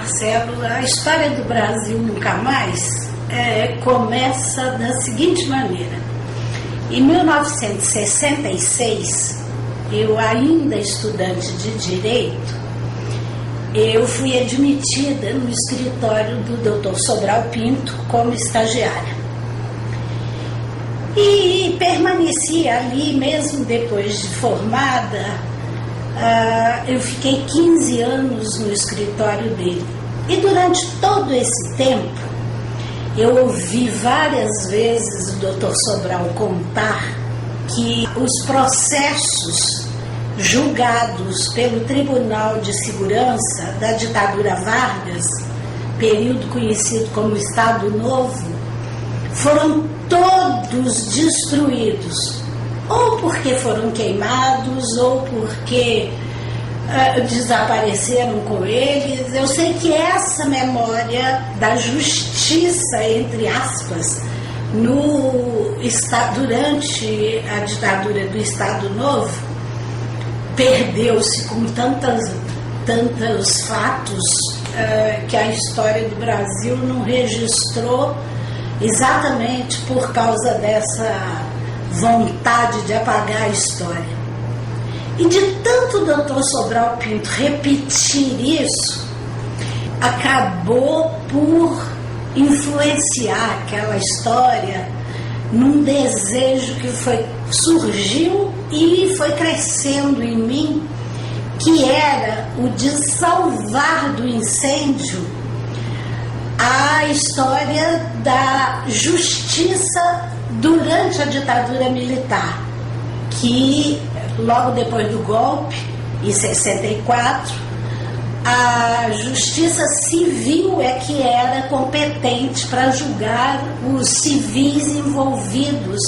Marcelo, a história do Brasil Nunca Mais começa da seguinte maneira. Em 1966, eu ainda estudante de Direito, eu fui admitida no escritório do Dr. Sobral Pinto como estagiária. E permaneci ali mesmo depois de formada. Eu fiquei 15 anos no escritório dele. E durante todo esse tempo, eu ouvi várias vezes o Dr. Sobral contar que os processos julgados pelo Tribunal de Segurança da ditadura Vargas, período conhecido como Estado Novo, foram todos destruídos, ou porque foram queimados, ou porque desapareceram com eles. Eu sei que essa memória da justiça, entre aspas, durante a ditadura do Estado Novo, perdeu-se com tantos fatos que a história do Brasil não registrou, exatamente por causa dessa vontade de apagar a história. E de tanto o Dr. Sobral Pinto repetir isso, acabou por influenciar aquela história num desejo que surgiu e foi crescendo em mim, que era o de salvar do incêndio a história da justiça durante a ditadura militar, que logo depois do golpe, em 64, a justiça civil é que era competente para julgar os civis envolvidos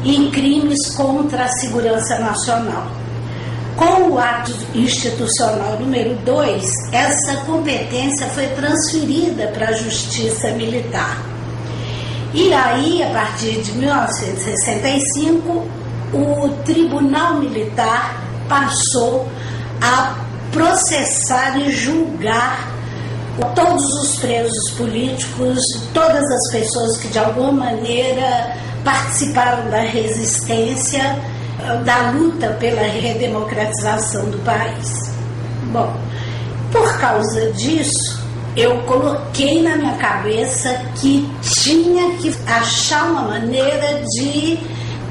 em crimes contra a segurança nacional. Com o ato institucional número 2, essa competência foi transferida para a justiça militar. E aí, a partir de 1965, o Tribunal Militar passou a processar e julgar todos os presos políticos, todas as pessoas que de alguma maneira participaram da resistência, da luta pela redemocratização do país. Bom, por causa disso, eu coloquei na minha cabeça que tinha que achar uma maneira de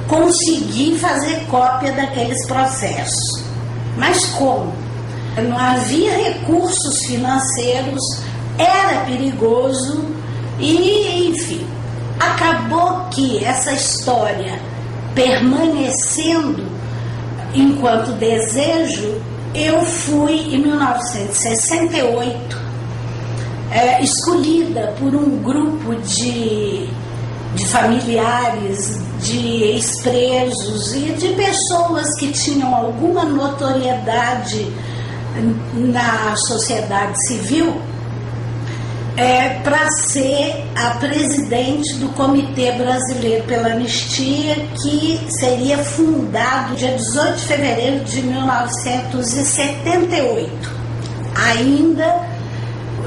conseguir fazer cópia daqueles processos. Mas como? Não havia recursos financeiros, era perigoso e, enfim, acabou que essa história permanecendo enquanto desejo, eu fui, em 1968, escolhida por um grupo de familiares, de ex-presos e de pessoas que tinham alguma notoriedade na sociedade civil, para ser a presidente do Comitê Brasileiro pela Anistia, que seria fundado dia 18 de fevereiro de 1978, ainda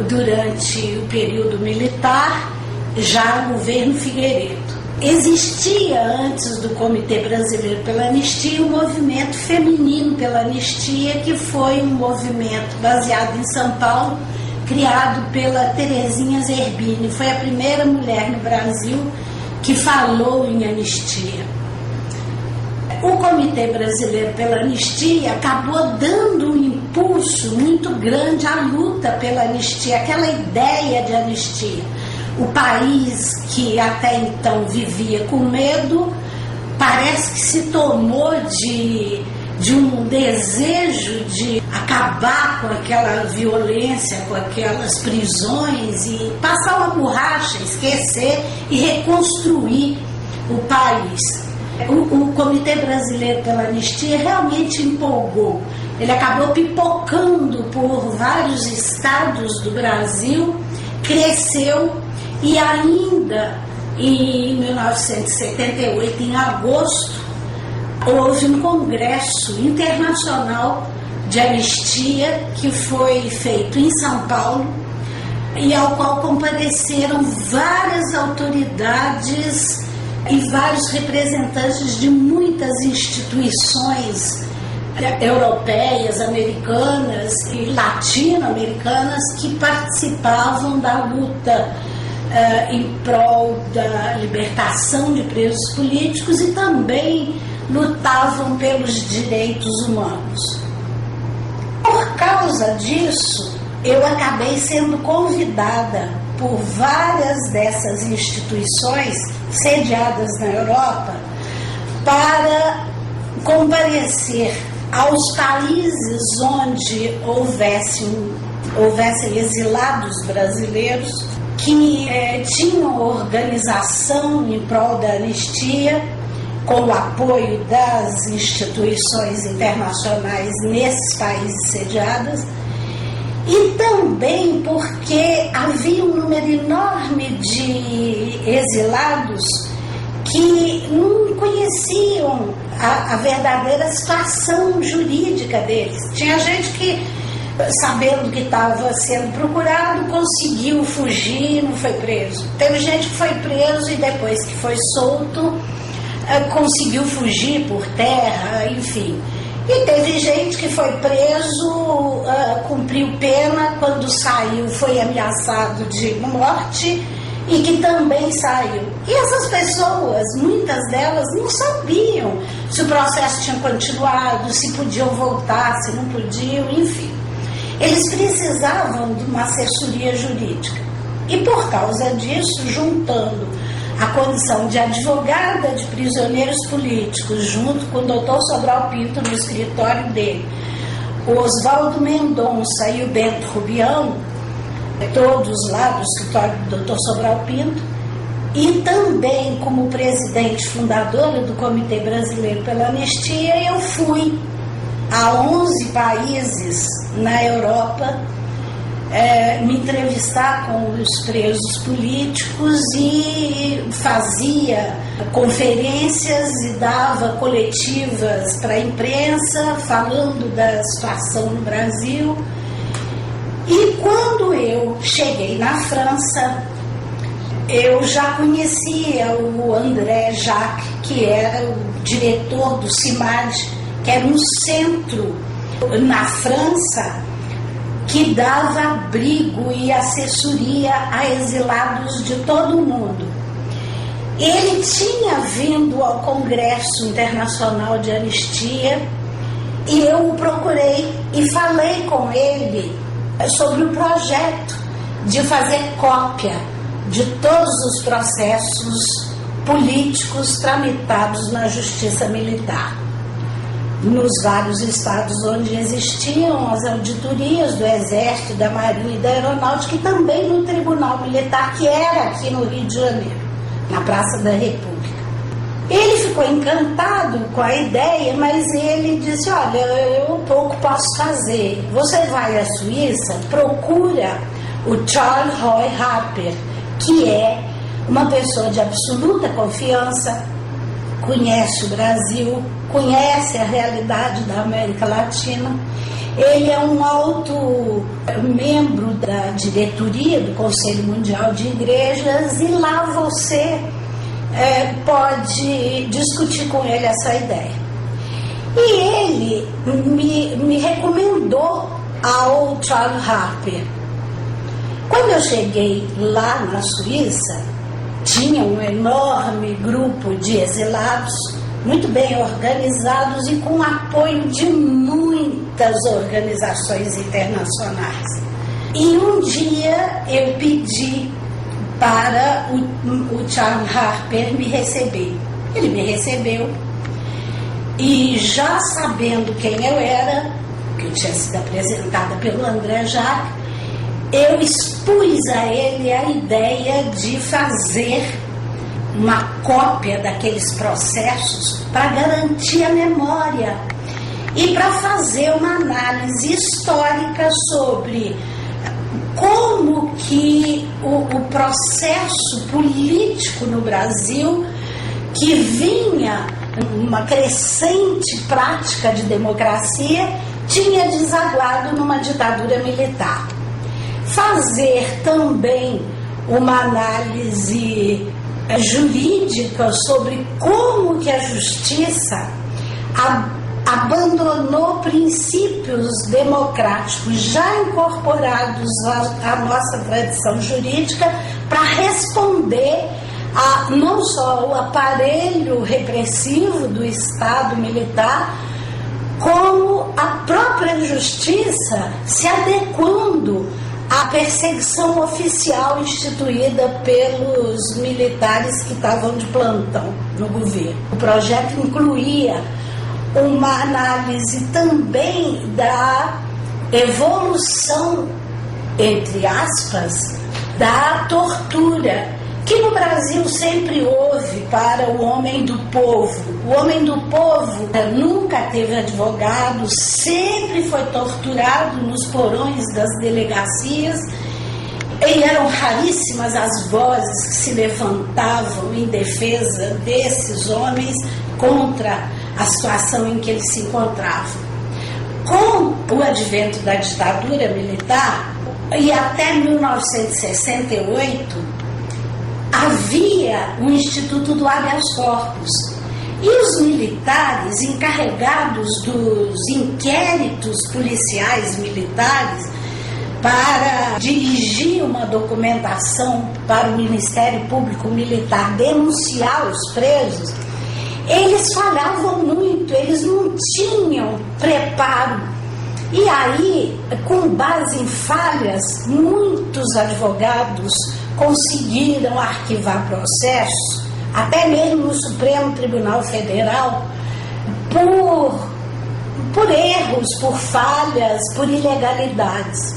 durante o período militar, já no governo Figueiredo. Existia, antes do Comitê Brasileiro pela Anistia, o movimento feminino pela anistia, que foi um movimento baseado em São Paulo, criado pela Terezinha Zerbini. Foi a primeira mulher no Brasil que falou em anistia. O Comitê Brasileiro pela Anistia acabou dando um impulso muito grande à luta pela anistia, aquela ideia de anistia. O país, que até então vivia com medo, parece que se tomou de um desejo de acabar com aquela violência, com aquelas prisões e passar uma borracha, esquecer e reconstruir o país. O Comitê Brasileiro pela Anistia realmente empolgou. Ele acabou pipocando por vários estados do Brasil, cresceu e ainda em 1978, em agosto, houve um congresso internacional de anistia que foi feito em São Paulo, e ao qual compareceram várias autoridades e vários representantes de muitas instituições europeias, americanas e latino-americanas que participavam da luta em prol da libertação de presos políticos e também lutavam pelos direitos humanos. Por causa disso, eu acabei sendo convidada por várias dessas instituições sediadas na Europa para comparecer aos países onde houvessem exilados brasileiros que tinham organização em prol da anistia, com o apoio das instituições internacionais nesses países sediados, e também porque havia um número enorme de exilados que não conheciam a verdadeira situação jurídica deles. Tinha gente que, sabendo que estava sendo procurado, conseguiu fugir e não foi preso. Teve gente que foi preso e depois que foi solto, conseguiu fugir por terra, enfim. E teve gente que foi preso, cumpriu pena, quando saiu foi ameaçado de morte e que também saiu. E essas pessoas, muitas delas, não sabiam se o processo tinha continuado, se podiam voltar, se não podiam, enfim. Eles precisavam de uma assessoria jurídica. E por causa disso, juntando a condição de advogada de prisioneiros políticos, junto com o Dr. Sobral Pinto no escritório dele, o Oswaldo Mendonça e o Bento Rubião, todos lá do escritório do Dr. Sobral Pinto, e também como presidente fundadora do Comitê Brasileiro pela Anistia, eu fui a 11 países na Europa me entrevistar com os presos políticos e fazia conferências e dava coletivas para a imprensa falando da situação no Brasil. E quando eu cheguei na França, eu já conhecia o André Jacques, que era o diretor do CIMAD, que era um centro na França que dava abrigo e assessoria a exilados de todo o mundo. Ele tinha vindo ao Congresso Internacional de Anistia e eu o procurei e falei com ele sobre o projeto de fazer cópia de todos os processos políticos tramitados na Justiça Militar, nos vários estados onde existiam as auditorias do Exército, da Marinha e da Aeronáutica, e também no Tribunal Militar, que era aqui no Rio de Janeiro, na Praça da República. Ele ficou encantado com a ideia, mas ele disse: olha, eu pouco posso fazer. Você vai à Suíça, procura o Charles Roy Harper, que é uma pessoa de absoluta confiança, conhece o Brasil, conhece a realidade da América Latina. Ele é um alto membro da diretoria do Conselho Mundial de Igrejas e lá você pode discutir com ele essa ideia. E ele me recomendou ao Charles Harper. Quando eu cheguei lá na Suíça, tinha um enorme grupo de exilados, muito bem organizados e com apoio de muitas organizações internacionais. E um dia eu pedi para o Charles Harper me receber. Ele me recebeu e, já sabendo quem eu era, que eu tinha sido apresentada pelo André Jacques, eu expus a ele a ideia de fazer uma cópia daqueles processos para garantir a memória e para fazer uma análise histórica sobre como que o processo político no Brasil, que vinha uma crescente prática de democracia, tinha desaguado numa ditadura militar. fazer também uma análise jurídica sobre como que a justiça abandonou princípios democráticos já incorporados à nossa tradição jurídica para responder a não só o aparelho repressivo do Estado militar, como a própria justiça se adequando à perseguição oficial instituída pelos militares que estavam de plantão no governo. O projeto incluía uma análise também da evolução, entre aspas, da tortura, que no Brasil sempre houve para o homem do povo. O homem do povo nunca teve advogado, sempre foi torturado nos porões das delegacias, e eram raríssimas as vozes que se levantavam em defesa desses homens contra a situação em que eles se encontravam. Com o advento da ditadura militar, e até 1968, havia o Instituto do Habeas Corpus. E os militares encarregados dos inquéritos policiais militares para dirigir uma documentação para o Ministério Público Militar denunciar os presos, eles falhavam muito, eles não tinham preparo. E aí, com base em falhas, muitos advogados conseguiram arquivar processos, até mesmo no Supremo Tribunal Federal, por erros, por falhas, por ilegalidades.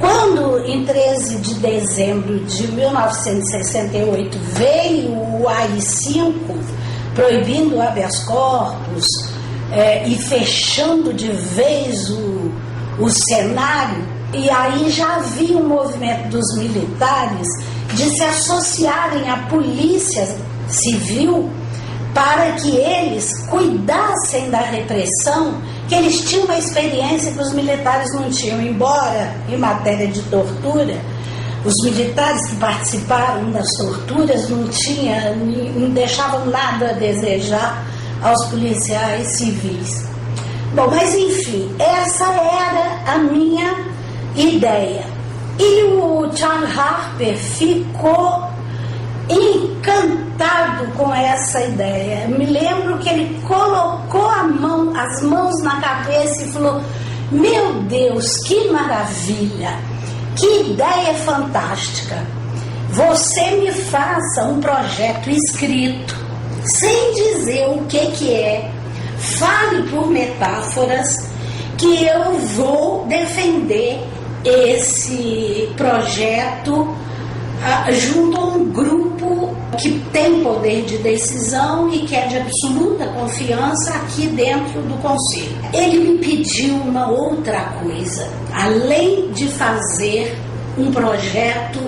Quando, em 13 de dezembro de 1968, veio o AI-5, proibindo o habeas corpus e fechando de vez o cenário, e aí já havia um movimento dos militares de se associarem à polícia civil para que eles cuidassem da repressão, que eles tinham uma experiência que os militares não tinham, embora em matéria de tortura, os militares que participaram das torturas não deixavam nada a desejar aos policiais civis. Bom, mas enfim, essa era a minha ideia. E o Charles Harper ficou encantado com essa ideia. Eu me lembro que ele colocou as mãos na cabeça e falou: meu Deus, que maravilha, que ideia fantástica. Você me faça um projeto escrito, sem dizer o que é, fale por metáforas, que eu vou defender esse projeto junto a um grupo que tem poder de decisão e que é de absoluta confiança aqui dentro do Conselho. Ele me pediu uma outra coisa, além de fazer um projeto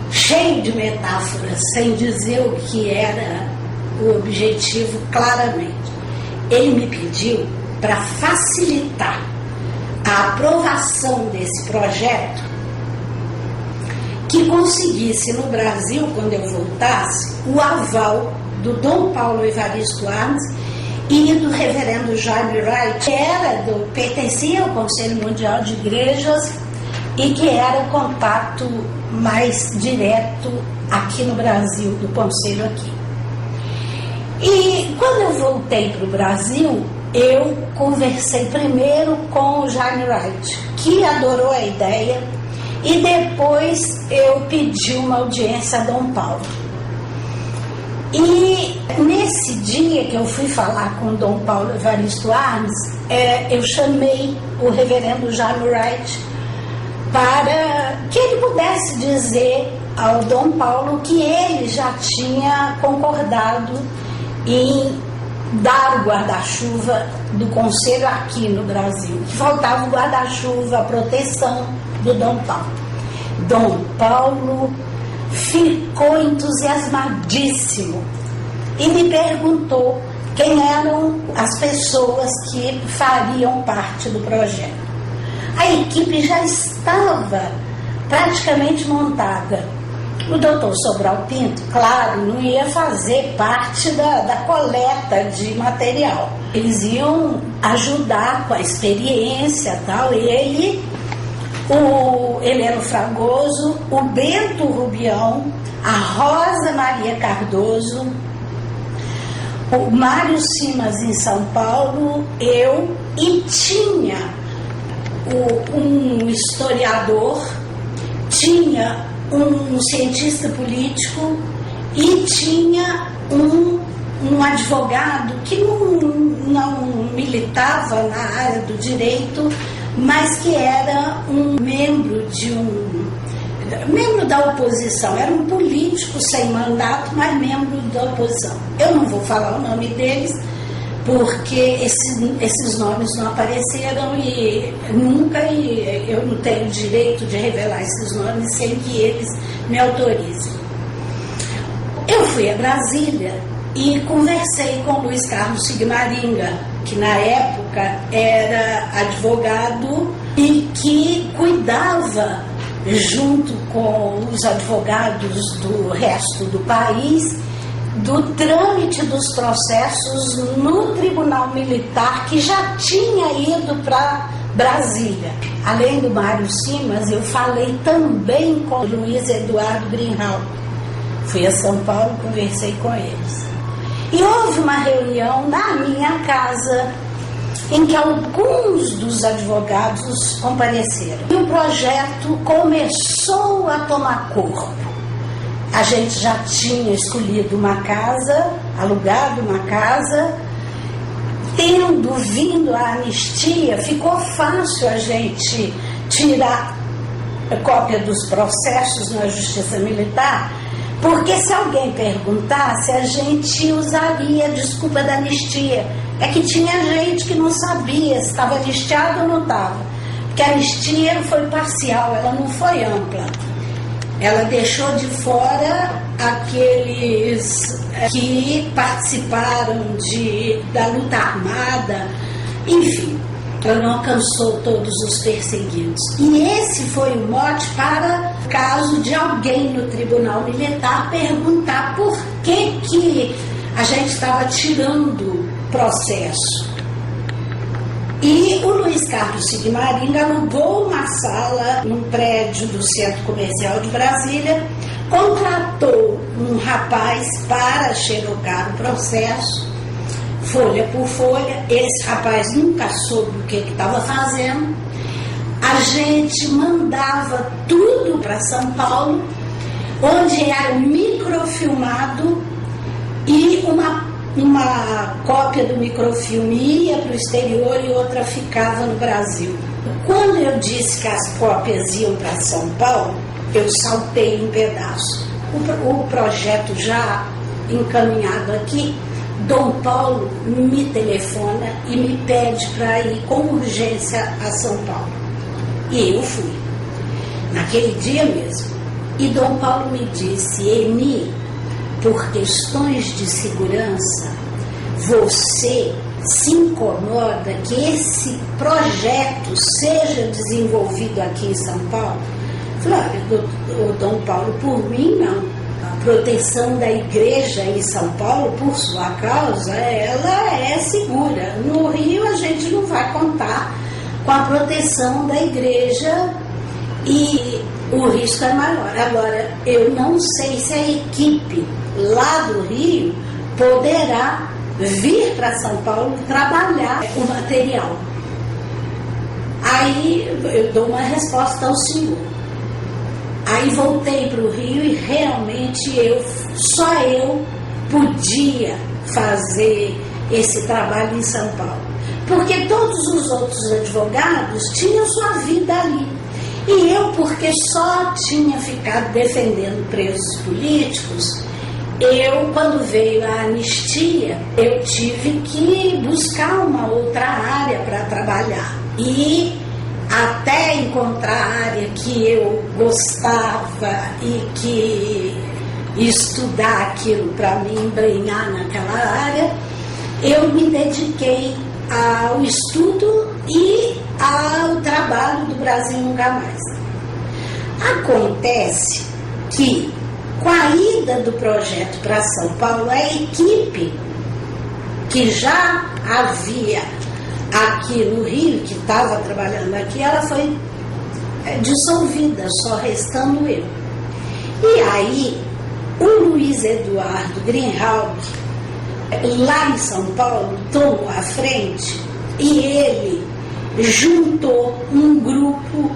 cheio de metáforas, sem dizer o que era o objetivo claramente. Ele me pediu, para facilitar a aprovação desse projeto, que conseguisse no Brasil, quando eu voltasse, o aval do Dom Paulo Evaristo Arnes e do reverendo Jaime Wright, que pertencia ao Conselho Mundial de Igrejas e que era o contato mais direto aqui no Brasil, do Conselho aqui. E quando eu voltei para o Brasil, eu conversei primeiro com o Jaime Wright, que adorou a ideia, e depois eu pedi uma audiência a Dom Paulo. E nesse dia que eu fui falar com Dom Paulo Evaristo Arnes, eu chamei o reverendo Jaime Wright para que ele pudesse dizer ao Dom Paulo que ele já tinha concordado em dar o guarda-chuva do Conselho aqui no Brasil. Faltava o guarda-chuva, a proteção do Dom Paulo. Dom Paulo ficou entusiasmadíssimo e me perguntou quem eram as pessoas que fariam parte do projeto. A equipe já estava praticamente montada. O doutor Sobral Pinto, claro, não ia fazer parte da coleta de material. Eles iam ajudar com a experiência e tal. Ele, o Heleno Fragoso, o Bento Rubião, a Rosa Maria Cardoso, o Mário Simas em São Paulo, eu, e tinha um historiador, tinha um cientista político e tinha um advogado que não militava na área do direito, mas que era um membro da oposição, era um político sem mandato, mas membro da oposição. Eu não vou falar o nome deles, porque esses nomes não apareceram e eu não tenho direito de revelar esses nomes sem que eles me autorizem. Eu fui a Brasília e conversei com Luiz Carlos Sigmaringa, que na época era advogado e que cuidava, junto com os advogados do resto do país, do trâmite dos processos no Tribunal Militar, que já tinha ido para Brasília. Além do Mário Simas, eu falei também com o Luiz Eduardo Greenhalgh. Fui a São Paulo, conversei com eles. E houve uma reunião na minha casa em que alguns dos advogados compareceram. E o projeto começou a tomar corpo. A gente já tinha escolhido uma casa, alugado uma casa. Tendo vindo a anistia, ficou fácil a gente tirar a cópia dos processos na Justiça Militar, porque se alguém perguntasse, a gente usaria a desculpa da anistia. É que tinha gente que não sabia se estava anistiado ou não estava, porque a anistia foi parcial, ela não foi ampla. Ela deixou de fora aqueles que participaram da luta armada, enfim, ela não alcançou todos os perseguidos. E esse foi o mote para o caso de alguém no Tribunal Militar perguntar por que a gente estava tirando processo. E o Luiz Carlos Sigmaringa alugou uma sala num prédio do Centro Comercial de Brasília, contratou um rapaz para xerocar o processo, folha por folha. Esse rapaz nunca soube o que estava fazendo. A gente mandava tudo para São Paulo, onde era microfilmado, e uma cópia do microfilme ia para o exterior e outra ficava no Brasil. Quando eu disse que as cópias iam para São Paulo, eu saltei um pedaço. O projeto já encaminhado aqui, Dom Paulo me telefona e me pede para ir com urgência a São Paulo. E eu fui, naquele dia mesmo. E Dom Paulo me disse: Eni, por questões de segurança, você se incomoda que esse projeto seja desenvolvido aqui em São Paulo? Eu falei: olha, Dom Paulo, por mim não. A proteção da igreja em São Paulo, por sua causa, ela é segura. No Rio a gente não vai contar com a proteção da igreja e o risco é maior. Agora, eu não sei se a equipe lá do Rio poderá vir para São Paulo trabalhar o material. Aí eu dou uma resposta ao senhor. Aí voltei para o Rio e realmente só eu podia fazer esse trabalho em São Paulo, porque todos os outros advogados tinham sua vida ali. E eu, porque só tinha ficado defendendo presos políticos, quando veio a anistia, eu tive que buscar uma outra área para trabalhar. E até encontrar a área que eu gostava e que estudar aquilo para me embrenhar naquela área, eu me dediquei ao estudo e ao trabalho do Brasil Nunca Mais. Acontece que, com a ida do projeto para São Paulo, a equipe que já havia aqui no Rio, que estava trabalhando aqui, ela foi dissolvida, só restando eu. E aí, o Luiz Eduardo Greenhalgh, lá em São Paulo, tomou a frente e ele juntou um grupo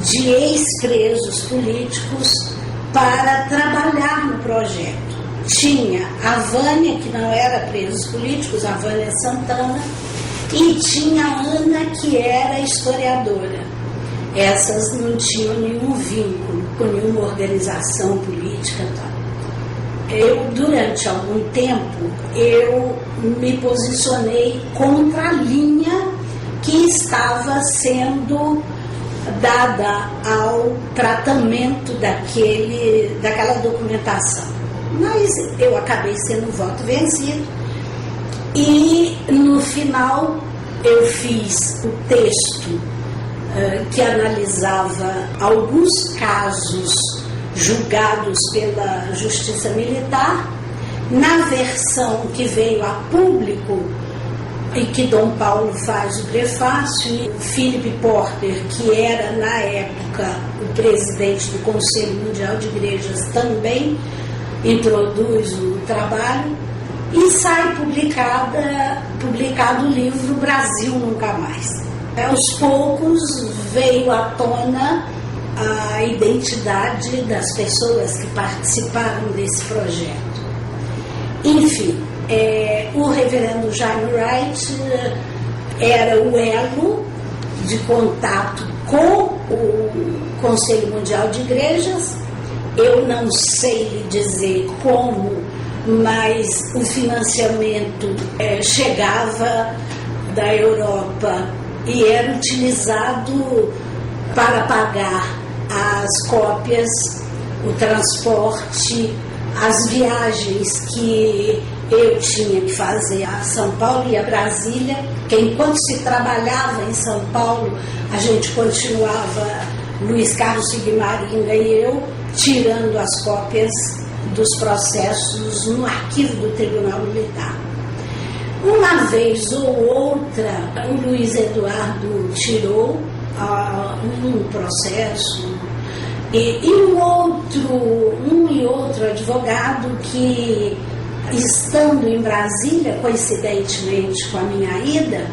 de ex-presos políticos para trabalhar no projeto. Tinha a Vânia, que não era presos políticos, a Vânia Santana, e tinha a Ana, que era historiadora. Essas não tinham nenhum vínculo com nenhuma organização política. Durante algum tempo, eu me posicionei contra a linha que estava sendo dada ao tratamento daquela documentação. Mas eu acabei sendo voto vencido e, no final, eu fiz o texto que analisava alguns casos julgados pela Justiça Militar. Na versão que veio a público e que Dom Paulo faz o prefácio, e o Philip Porter, que era na época o presidente do Conselho Mundial de Igrejas, também introduz o trabalho, e sai publicado o livro Brasil Nunca Mais. Aos poucos veio à tona a identidade das pessoas que participaram desse projeto. Enfim, o reverendo Jaime Wright era o elo de contato com o Conselho Mundial de Igrejas. Eu não sei lhe dizer como, mas o financiamento chegava da Europa e era utilizado para pagar as cópias, o transporte, as viagens que eu tinha que fazer a São Paulo e a Brasília, que enquanto se trabalhava em São Paulo, a gente continuava, Luiz Carlos Sigmaringa e eu, tirando as cópias dos processos no arquivo do Tribunal Militar. Uma vez ou outra, o Luiz Eduardo tirou um processo e um e outro advogado que, estando em Brasília, coincidentemente com a minha ida,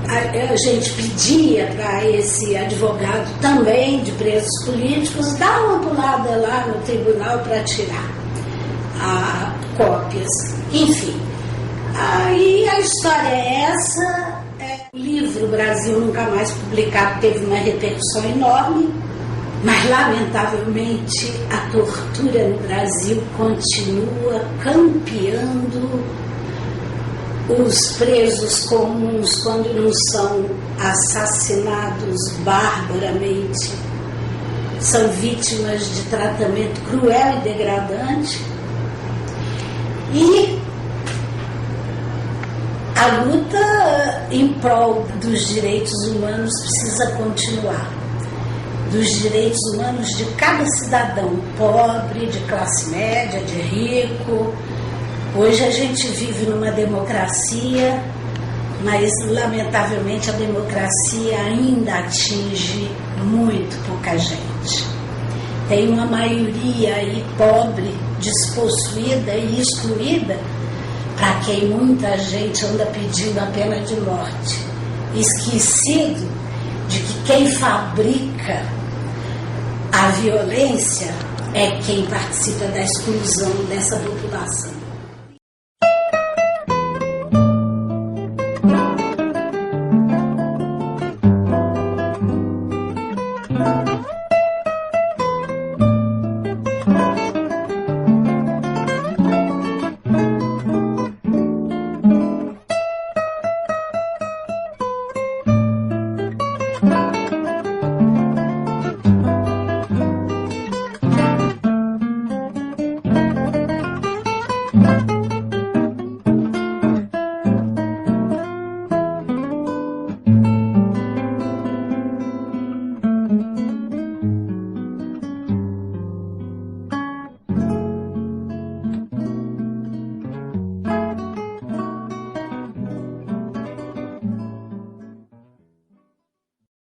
a gente pedia para esse advogado também de presos políticos dar uma pulada lá no tribunal para tirar cópias. Enfim, aí a história é essa. O livro Brasil Nunca Mais publicado teve uma repercussão enorme, mas lamentavelmente a tortura no Brasil continua campeando. Os presos comuns, quando não são assassinados barbaramente, são vítimas de tratamento cruel e degradante. E a luta em prol dos direitos humanos precisa continuar. Dos direitos humanos de cada cidadão, pobre, de classe média, de rico. Hoje a gente vive numa democracia, mas lamentavelmente a democracia ainda atinge muito pouca gente. Tem uma maioria aí pobre, despossuída e excluída, para quem muita gente anda pedindo a pena de morte, esquecido de que quem fabrica a violência é quem participa da exclusão dessa população.